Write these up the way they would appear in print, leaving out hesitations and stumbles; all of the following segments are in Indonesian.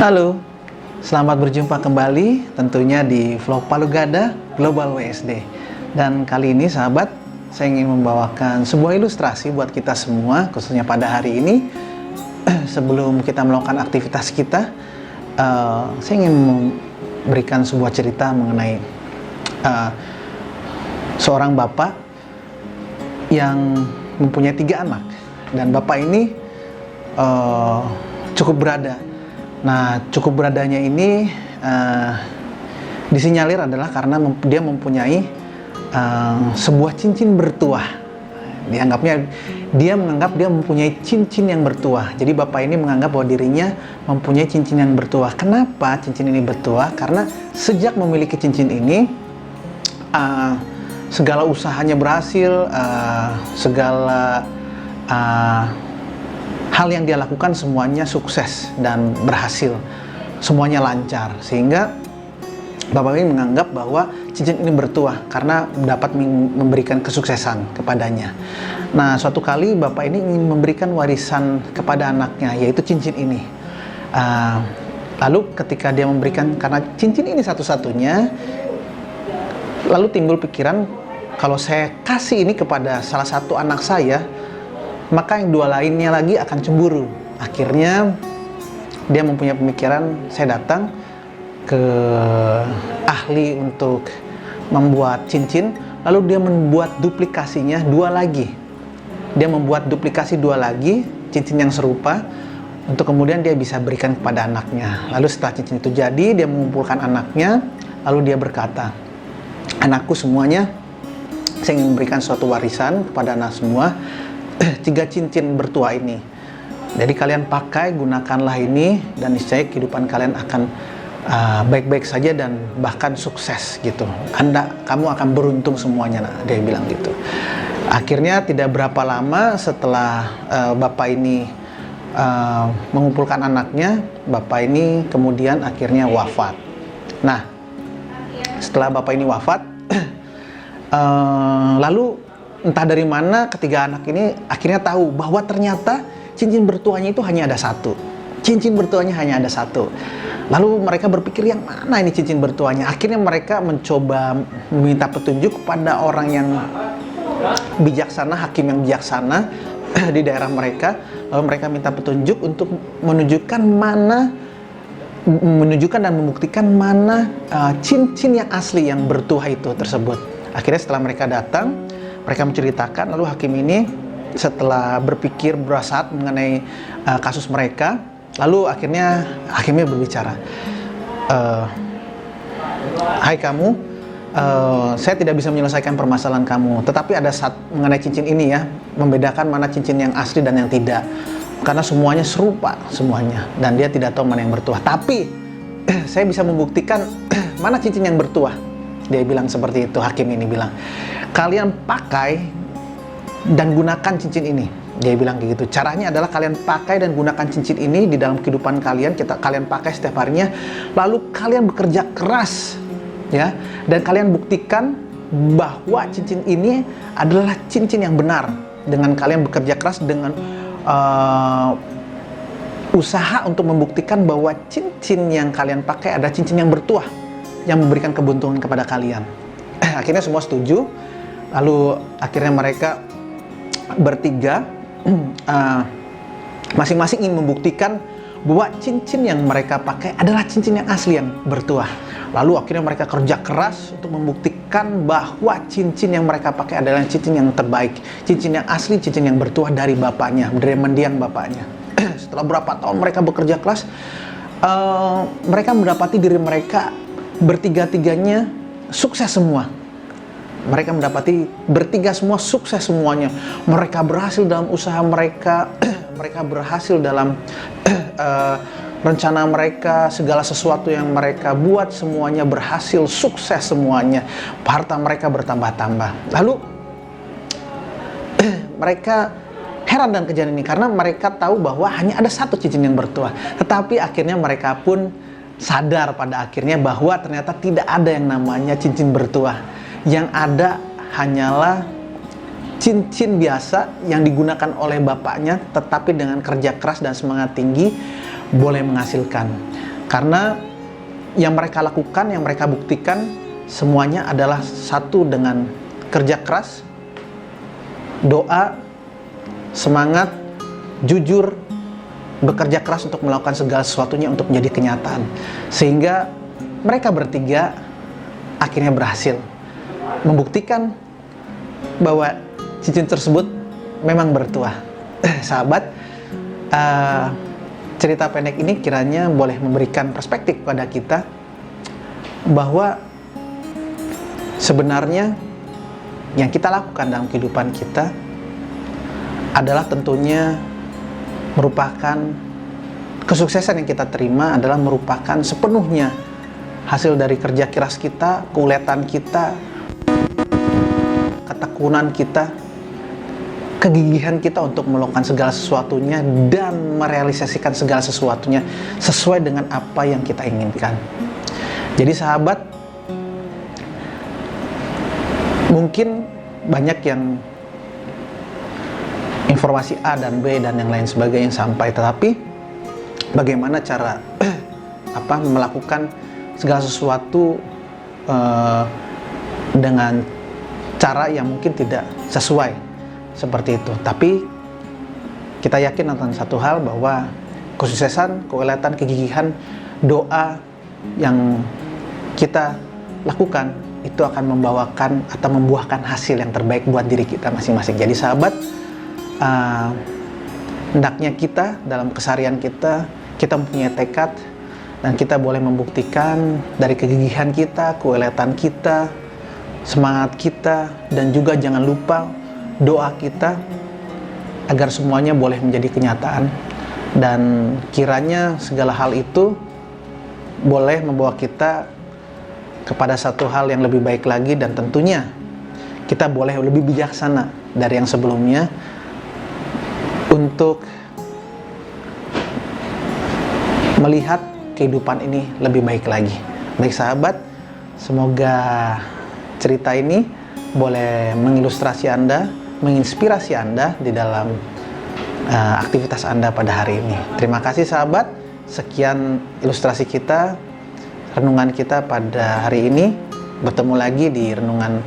Halo, selamat berjumpa kembali tentunya di vlog Palu Gada Global WSD. Dan kali ini sahabat, saya ingin membawakan sebuah ilustrasi buat kita semua, khususnya pada hari ini. Sebelum kita melakukan aktivitas kita, saya ingin memberikan sebuah cerita mengenai seorang bapak yang mempunyai 3 anak. Dan bapak ini cukup berada. Nah, cukup beradanya ini disinyalir adalah karena dia mempunyai sebuah cincin bertuah. Dia menganggap dia mempunyai cincin yang bertuah. Jadi bapak ini menganggap bahwa dirinya mempunyai cincin yang bertuah. Kenapa cincin ini bertuah? Karena sejak memiliki cincin ini, segala usahanya berhasil, segala hal yang dia lakukan semuanya sukses dan berhasil, semuanya lancar, sehingga bapak ini menganggap bahwa cincin ini bertuah karena dapat memberikan kesuksesan kepadanya. Nah, suatu kali bapak ini ingin memberikan warisan kepada anaknya, yaitu cincin ini. Lalu ketika dia memberikan, karena cincin ini satu-satunya, lalu timbul pikiran, kalau saya kasih ini kepada salah satu anak saya, maka yang 2 lainnya lagi akan cemburu. Akhirnya dia mempunyai pemikiran, saya datang ke ahli untuk membuat cincin, lalu dia membuat duplikasinya 2 lagi. Dia membuat duplikasi 2 lagi cincin yang serupa untuk kemudian dia bisa berikan kepada anaknya. Lalu setelah cincin itu jadi, dia mengumpulkan anaknya, lalu dia berkata, "Anakku semuanya, saya ingin memberikan suatu warisan kepada anak semua, 3 cincin bertuah ini. Jadi kalian pakai, gunakanlah ini, dan niscaya kehidupan kalian akan baik-baik saja dan bahkan sukses gitu. Kamu akan beruntung semuanya." Nah, dia bilang gitu. Akhirnya tidak berapa lama setelah bapak ini mengumpulkan anaknya, bapak ini kemudian akhirnya wafat. Nah, setelah bapak ini wafat, lalu entah dari mana ketiga anak ini akhirnya tahu bahwa ternyata cincin bertuahnya itu hanya ada 1. Cincin bertuahnya hanya ada 1. Lalu mereka berpikir, yang mana ini cincin bertuahnya? Akhirnya mereka mencoba meminta petunjuk kepada orang yang bijaksana, hakim yang bijaksana di daerah mereka. Lalu mereka minta petunjuk untuk menunjukkan dan membuktikan mana cincin yang asli yang bertuah itu tersebut. Akhirnya setelah mereka datang, mereka menceritakan, lalu hakim ini setelah berpikir berasat mengenai kasus mereka, lalu akhirnya hakimnya berbicara, "Hai kamu, saya tidak bisa menyelesaikan permasalahan kamu, tetapi ada mengenai cincin ini ya, membedakan mana cincin yang asli dan yang tidak, karena semuanya serupa semuanya, dan dia tidak tahu mana yang bertuah. Tapi saya bisa membuktikan mana cincin yang bertuah." Dia bilang seperti itu, hakim ini bilang, "Kalian pakai dan gunakan cincin ini." Dia bilang kayak gitu. Caranya adalah kalian pakai dan gunakan cincin ini di dalam kehidupan kalian. Kalian pakai setiap harinya. Lalu kalian bekerja keras, ya, dan kalian buktikan bahwa cincin ini adalah cincin yang benar. Dengan kalian bekerja keras dengan usaha untuk membuktikan bahwa cincin yang kalian pakai adalah cincin yang bertuah, yang memberikan keberuntungan kepada kalian. Akhirnya semua setuju. Lalu akhirnya mereka bertiga masing-masing ingin membuktikan bahwa cincin yang mereka pakai adalah cincin yang asli yang bertuah. Lalu akhirnya mereka kerja keras untuk membuktikan bahwa cincin yang mereka pakai adalah cincin yang terbaik, cincin yang asli, cincin yang bertuah dari bapaknya, dari mendiang bapaknya. Setelah berapa tahun mereka bekerja keras, mereka mendapati diri mereka bertiga-tiganya sukses semua. Mereka mendapati bertiga semua sukses semuanya. Mereka berhasil dalam usaha mereka, mereka berhasil dalam rencana mereka, segala sesuatu yang mereka buat semuanya berhasil, sukses semuanya. Harta mereka bertambah-tambah. Lalu mereka heran dan kejadian ini karena mereka tahu bahwa hanya ada 1 cincin yang bertuah. Tetapi akhirnya mereka pun sadar pada akhirnya bahwa ternyata tidak ada yang namanya cincin bertuah. Yang ada hanyalah cincin biasa yang digunakan oleh bapaknya, tetapi dengan kerja keras dan semangat tinggi boleh menghasilkan. Karena yang mereka lakukan, yang mereka buktikan, semuanya adalah satu dengan kerja keras, doa, semangat, jujur, bekerja keras untuk melakukan segala sesuatunya untuk menjadi kenyataan. Sehingga mereka bertiga akhirnya berhasil membuktikan bahwa cincin tersebut memang bertuah. Sahabat, cerita pendek ini kiranya boleh memberikan perspektif pada kita bahwa sebenarnya yang kita lakukan dalam kehidupan kita adalah tentunya merupakan kesuksesan yang kita terima adalah merupakan sepenuhnya hasil dari kerja keras kita, keuletan kita, ketekunan kita, kegigihan kita untuk melakukan segala sesuatunya dan merealisasikan segala sesuatunya sesuai dengan apa yang kita inginkan. Jadi sahabat, mungkin banyak yang informasi A dan B dan yang lain sebagainya sampai, tetapi bagaimana cara melakukan segala sesuatu dengan cara yang mungkin tidak sesuai seperti itu. Tapi kita yakin tentang satu hal, bahwa kesuksesan, keuletan, kegigihan, doa yang kita lakukan itu akan membawakan atau membuahkan hasil yang terbaik buat diri kita masing-masing. Jadi sahabat, hendaknya kita dalam keseharian kita mempunyai tekad, dan kita boleh membuktikan dari kegigihan kita, keuletan kita, semangat kita, dan juga jangan lupa doa kita agar semuanya boleh menjadi kenyataan. Dan kiranya segala hal itu boleh membawa kita kepada satu hal yang lebih baik lagi, dan tentunya kita boleh lebih bijaksana dari yang sebelumnya untuk melihat kehidupan ini lebih baik lagi. Baik sahabat, semoga cerita ini boleh mengilustrasi Anda, menginspirasi Anda di dalam aktivitas Anda pada hari ini. Terima kasih sahabat. Sekian ilustrasi kita, renungan kita pada hari ini. Bertemu lagi di renungan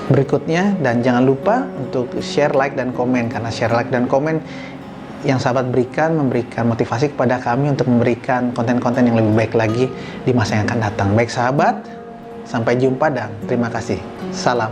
berikutnya, dan jangan lupa untuk share, like, dan komen, karena share, like, dan komen yang sahabat berikan memberikan motivasi kepada kami untuk memberikan konten-konten yang lebih baik lagi di masa yang akan datang. Baik sahabat, sampai jumpa dan terima kasih. Salam.